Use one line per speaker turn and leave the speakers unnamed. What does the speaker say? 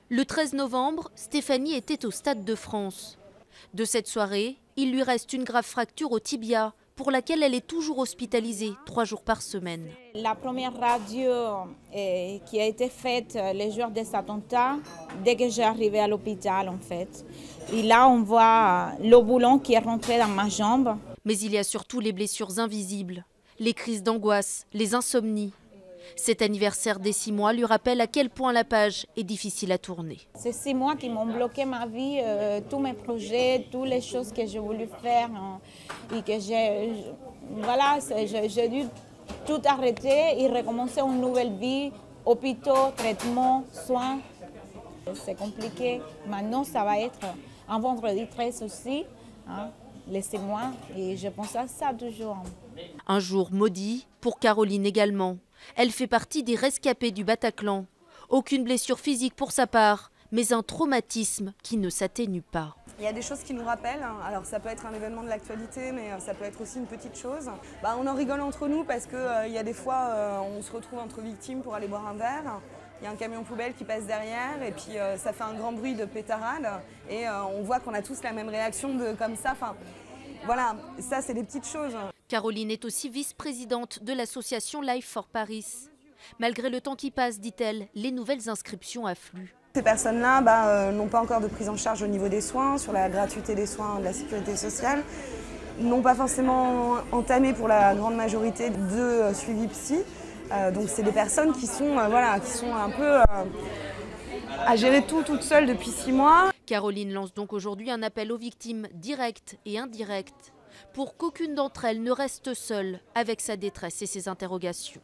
Le 13 novembre, Stéphanie était au Stade de France. De cette soirée, il lui reste une grave fracture au tibia, pour laquelle elle est toujours hospitalisée 3 jours par semaine.
La première radio qui a été faite les jours des attentats, dès que j'ai arrivé à l'hôpital en fait. Et là, on voit le boulon qui est rentré dans ma jambe.
Mais il y a surtout les blessures invisibles, les crises d'angoisse, les insomnies. Cet anniversaire des 6 mois lui rappelle à quel point la page est difficile à tourner.
C'est 6 mois qui m'ont bloqué ma vie, tous mes projets, toutes les choses que j'ai voulu faire. Et que j'ai dû tout arrêter et recommencer une nouvelle vie, hôpitaux, traitements, soins. C'est compliqué. Maintenant, ça va être un vendredi 13 aussi, hein, les 6 mois, et je pense à ça toujours.
Un jour maudit pour Caroline également. Elle fait partie des rescapés du Bataclan. Aucune blessure physique pour sa part, mais un traumatisme qui ne s'atténue pas.
Il y a des choses qui nous rappellent, alors ça peut être un événement de l'actualité, mais ça peut être aussi une petite chose. On en rigole entre nous parce qu'il y a des fois, on se retrouve entre victimes pour aller boire un verre. Il y a un camion poubelle qui passe derrière et puis ça fait un grand bruit de pétarade et on voit qu'on a tous la même réaction comme ça. Enfin, voilà, ça c'est des petites choses.
Caroline est aussi vice-présidente de l'association Life for Paris. Malgré le temps qui passe, dit-elle, les nouvelles inscriptions affluent.
Ces personnes-là n'ont pas encore de prise en charge au niveau des soins, sur la gratuité des soins de la sécurité sociale, n'ont pas forcément entamé pour la grande majorité de suivi psy. Donc c'est des personnes qui sont un peu à gérer tout toutes seules depuis 6 mois.
Caroline lance donc aujourd'hui un appel aux victimes directes et indirectes pour qu'aucune d'entre elles ne reste seule avec sa détresse et ses interrogations.